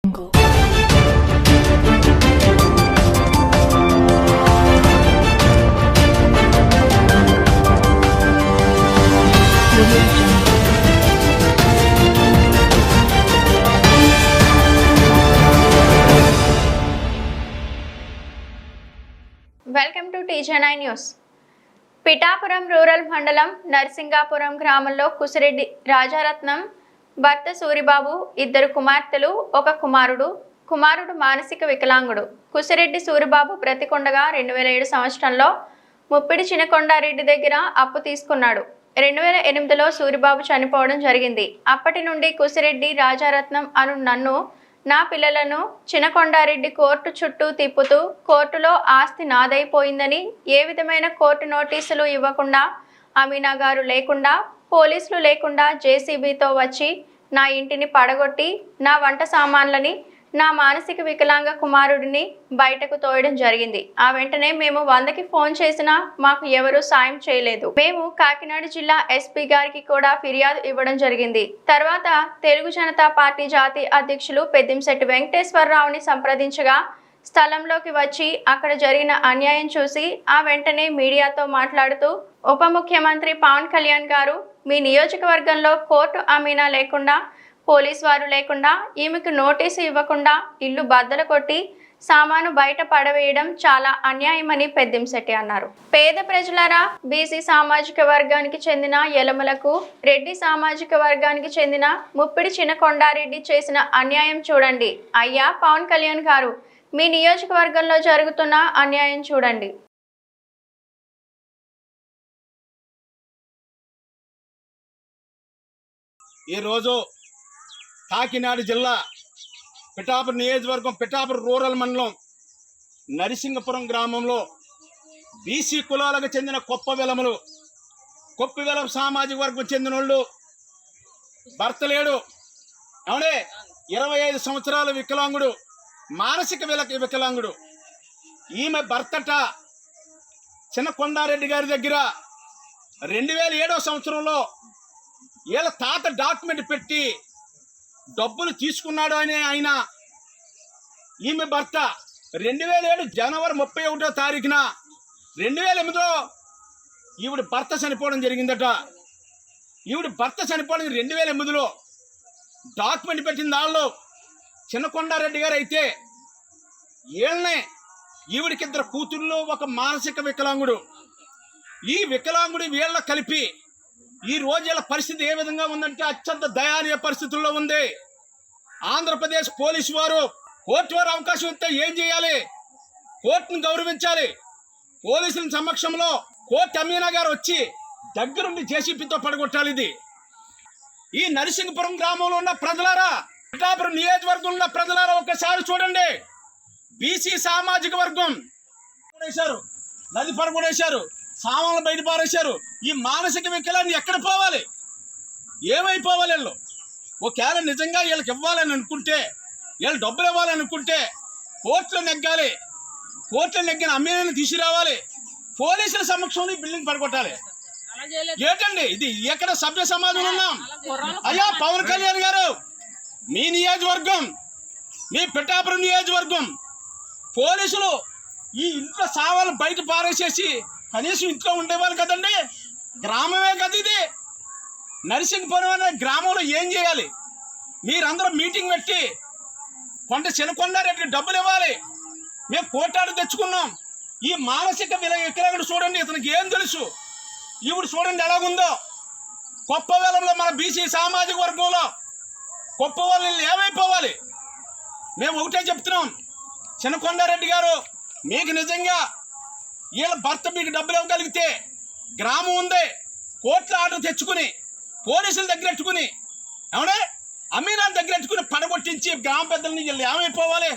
Welcome to TJ9 news. Pithapuram rural మండలం నర్సింగాపురం గ్రామంలో కుసిరెడ్డి రాజారత్నం భర్త సూరిబాబు, ఇద్దరు కుమార్తెలు, ఒక కుమారుడు మానసిక వికలాంగుడు. కుసిరెడ్డి సూరిబాబు బ్రతికొండగా 2007 సంవత్సరంలో ముప్పిడి చినకొండారెడ్డి దగ్గర అప్పు తీసుకున్నాడు. 2008లో సూరిబాబు చనిపోవడం జరిగింది. అప్పటి నుండి కుసిరెడ్డి రాజారత్నం అను నన్ను, నా పిల్లలను చినకొండారెడ్డి కోర్టు చుట్టూ తిప్పుతూ కోర్టులో ఆస్తి నాదైపోయిందని, ఏ విధమైన కోర్టు నోటీసులు ఇవ్వకుండా, అమీనా గారు లేకుండా, పోలీసులు లేకుండా JCBతో వచ్చి నా ఇంటిని పడగొట్టి నా వంట సామాన్లని, నా మానసిక వికలాంగ కుమారుడిని బయటకు తోయడం జరిగింది. ఆ వెంటనే మేము 100కి ఫోన్ చేసినా మాకు ఎవరూ సాయం చేయలేదు. మేము కాకినాడ జిల్లా SP గారికి కూడా ఫిర్యాదు ఇవ్వడం జరిగింది. తర్వాత తెలుగు జనతా పార్టీ జాతీయ అధ్యక్షులు పెద్దింశెట్టి వెంకటేశ్వరరావుని సంప్రదించగా స్థలంలోకి వచ్చి అక్కడ జరిగిన అన్యాయం చూసి ఆ వెంటనే మీడియాతో మాట్లాడుతూ, ఉప ముఖ్యమంత్రి పవన్ కళ్యాణ్ గారు, మీ నియోజకవర్గంలో కోర్టు అమీనా లేకుండా, పోలీస్ వారు లేకుండా, ఈమెకు నోటీసు ఇవ్వకుండా ఇల్లు బద్దలు కొట్టి సామాను బయట పడవేయడం చాలా అన్యాయమని పెద్దింశెట్టి అన్నారు. పేద ప్రజలారా, BC సామాజిక వర్గానికి చెందిన యలమలకు, రెడ్డి సామాజిక వర్గానికి చెందిన ముప్పిడి చినకొండారెడ్డి చేసిన అన్యాయం చూడండి. అయ్యా పవన్ కళ్యాణ్ గారు, మీ నియోజకవర్గంలో జరుగుతున్న అన్యాయం చూడండి. ఈరోజు కాకినాడ జిల్లా పిఠాపురం నియోజకవర్గం పిఠాపురం రూరల్ మండలం నరసింగపురం గ్రామంలో BC కులాలకు చెందిన కొప్పవెలం సామాజిక వర్గం చెందిన వాళ్ళు, భర్త లేడు, అవునే 25 సంవత్సరాల వికలాంగుడు, మానసిక వికలాంగుడు. ఈమె భర్తట చినకొండారెడ్డి గారి దగ్గర 2007 సంవత్సరంలో వీళ్ళ తాత డాక్యుమెంట్ పెట్టి డబ్బులు తీసుకున్నాడు అని ఆయన, ఈమె భర్త 2007 జనవరి 31వ తారీఖున 2008లో ఈవిడ భర్త చనిపోవడం జరిగిందట. ఈవిడ భర్త చనిపోవడం 2008లో డాక్యుమెంట్ పెట్టిన దానిలో చినకొండారెడ్డి గారు అయితే వీళ్ళనే, ఈవిడికి 2 కూతుళ్ళు, ఒక మానసిక వికలాంగుడు. ఈ వికలాంగుడు వీళ్ళ కలిపి ఈ రోజు వీళ్ళ పరిస్థితి ఏ విధంగా ఉందంటే అత్యంత దయానీయ పరిస్థితుల్లో ఉంది. ఆంధ్రప్రదేశ్ పోలీసు వారు, కోర్టు వారు అవకాశం ఇస్తే ఏం చేయాలి? కోర్టును గౌరవించాలి. పోలీసుల సమక్షంలో కోర్టు అమీనా గారు వచ్చి దగ్గరుండి JCBతో పడగొట్టాలి. ఇది ఈ నరసింగపురం గ్రామంలో ఉన్న ప్రజలారా, పిఠాపురం నియోజకవర్గంలో ఉన్న ప్రజలారా ఒకసారి చూడండి. BC సామాజిక వర్గం నది పడగొడేశారు, సామాన్లు బయట పారేశారు. ఈ మానసిక వికలాన్ని ఎక్కడ పోవాలి? ఏమైపోవాలి? వీళ్ళు ఒకవేళ నిజంగా వీళ్ళకి ఇవ్వాలని అనుకుంటే, వీళ్ళు డబ్బులు ఇవ్వాలని అనుకుంటే కోర్టులో నెగ్గాలి. కోర్టులో నెగ్గిన అమ్మేని తీసుకురావాలి. పోలీసుల సమక్షంలో ఈ బిల్డింగ్ పడగొట్టాలి. ఏంటండి ఇది? ఎక్కడ సభ్య సమాజం ఉన్నాం? అయ్యా పవన్ కళ్యాణ్ గారు, మీ నియోజకవర్గం, మీ పిఠాపురం నియోజకవర్గం పోలీసులు ఈ ఇంట్లో సావాలు బయట పారేసేసి కనీసం ఇంట్లో ఉండేవాళ్ళు కదండి. గ్రామమే కదా ఇది. నరసింగపురం అనే గ్రామంలో ఏం చేయాలి? మీరందరూ మీటింగ్ పెట్టి కొండ చినకొండారెడ్డి డబ్బులు ఇవ్వాలి, మేము కోటాడు తెచ్చుకున్నాం. ఈ మానసిక వికలాంగుడు చూడండి, ఇతనికి ఏం తెలుసు? ఈవిడ చూడండి ఎలాగుందో. కొప్పవెలంలో మన BC సామాజిక వర్గంలో కొప్పవెలం ఏమైపోవాలి? మేము ఒకటే చెప్తున్నాం, చినకొండారెడ్డి గారు, మీకు నిజంగా వీళ్ళ భర్త మీకు డబ్బులు ఇవ్వగలిగితే గ్రామం ఉంది, కోర్టుల ఆర్డర్ తెచ్చుకుని పోలీసుల దగ్గర పెట్టుకుని, అవునే అమీనా దగ్గర పెట్టుకుని పడగొట్టించి గ్రామ పెద్దలని వీళ్ళు ఏమైపోవాలి?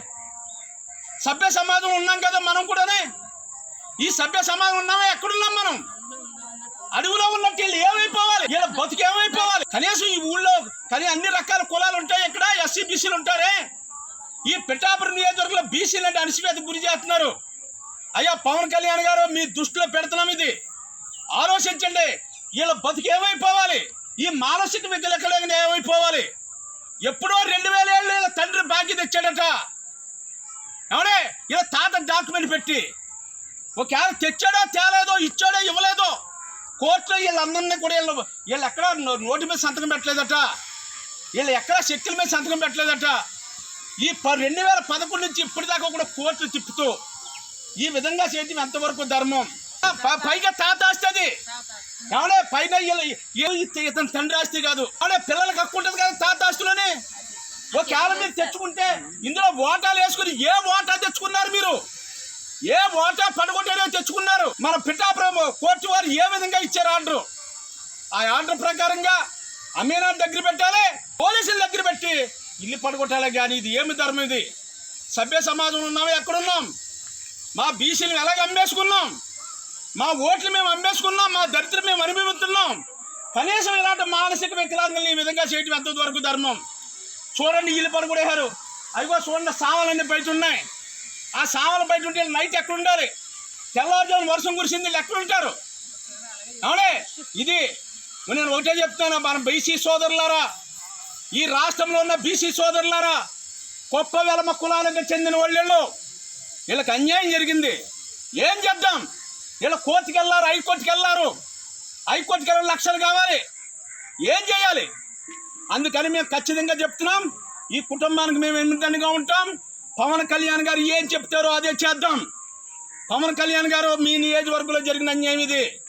సభ్య సమాజం ఉన్నాం కదా మనం కూడానే. ఈ సభ్య సమాజం ఉన్నామా? ఎక్కడున్నాం మనం? అడవిలో ఉన్నట్టు వీళ్ళు ఏమైపోవాలి? వీళ్ళ బతుకు ఏమైపోవాలి? కనీసం ఈ ఊళ్ళో కానీ అన్ని రకాల కులాలు ఉంటాయి. ఇక్కడ SC BCలు ఉంటారే. ఈ పిఠాపురం నియోజకవర్గంలో BCలు అంటే అణిచివేతకు గురి చేస్తున్నారు. అయ్యా పవన్ కళ్యాణ్ గారు, మీ దృష్టిలో పెడుతున్నాం. ఇది ఆలోచించండి. వీళ్ళ బతుకు ఏమైపోవాలి? ఈ మానసిక వికలాంగులు ఏమైపోవాలి? ఎప్పుడో 2000 ఏళ్ళు ఇలా తండ్రి బాకీ తెచ్చాడట. ఎవడే ఇలా తాత డాక్యుమెంట్ పెట్టి ఒకవేళ తెచ్చాడో తేలేదో ఇచ్చాడో ఇవ్వలేదో కోర్టులో వీళ్ళందరినీ కూడా వీళ్ళు ఎక్కడ నోటి మీద సంతకం పెట్టలేదట, వీళ్ళు ఎక్కడ శక్తుల మీద సంతకం పెట్టలేదట. ఈ 2011 నుంచి ఇప్పటిదాకా కూడా కోర్టులు తిప్పుతూ ఈ విధంగా చేయటం ఎంతవరకు ధర్మం? పైగా తాత ఆస్తి అది. ఎవడే పైన ఇతని తండ్రి ఆస్తి కాదు. ఎవడే పిల్లలకు హక్కు ఉంటుంది కదా తాత ఆస్తులని. ఒకవేళ మీరు తెచ్చుకుంటే ఇందులో ఓటాలు వేసుకుని ఏ ఓటా తెచ్చుకున్నారు మీరు? ఏ ఓటా పడగొట్టారో తెచ్చుకున్నారు. మన పిఠాపురం కోర్టు వారు ఏ విధంగా ఇచ్చారు ఆర్డర్? ఆ ఆర్డర్ ప్రకారంగా అమీనాథ్ దగ్గర పెట్టాలి, పోలీసుల దగ్గర పెట్టి ఇల్లు పడగొట్టాలి. కానీ ఇది ఏమి ధర్మం? ఇది సభ్య సమాజంలో ఉన్నాము, ఎక్కడున్నాం? మా బీసీలు ఎలాగ అమ్మేసుకున్నాం, మా ఓట్లు మేము అమ్మేసుకున్నాం, మా దరిద్రం మేము అనుభవిస్తున్నాం. కనీసం ఇలాంటి మానసిక వికలాంగుల్ని ఈ విధంగా చేయటం ఎంతవరకు ధర్మం? చూడండి, ఇల్లు పడగొడేశారు. అదిగో చూడండి, సామాన్లన్నీ బయట ఉన్నాయి. ఆ సామాన్లు బయట ఉంటే నైట్ ఎక్కడ ఉండాలి? తెల్లవారుజామున వర్షం కురిసింది, ఎక్కడ ఉంటారు? అవునే ఇది నేను ఒకటే చెప్తాను, మన బీసీ సోదరులారా, ఈ రాష్ట్రంలో ఉన్న బీసీ సోదరులారా, గొప్ప వెలమ కులానికి చెందిన వాళ్ళు, వీళ్ళకి అన్యాయం జరిగింది. ఏం చేద్దాం? వీళ్ళు కోర్టుకి వెళ్ళారు, హైకోర్టుకి వెళ్ళారు. హైకోర్టుకి వెళ్ళి లక్షలు కావాలి. ఏం చేయాలి? అందుకని మేము ఖచ్చితంగా చెప్తున్నాం, ఈ కుటుంబానికి మేము ఎన్నికగా ఉంటాం. పవన్ కళ్యాణ్ గారు ఏం చెప్తారో అదే చేద్దాం. పవన్ కళ్యాణ్ గారు, మీ నియోజకవర్గంలో జరిగిన అన్యాయం ఇది.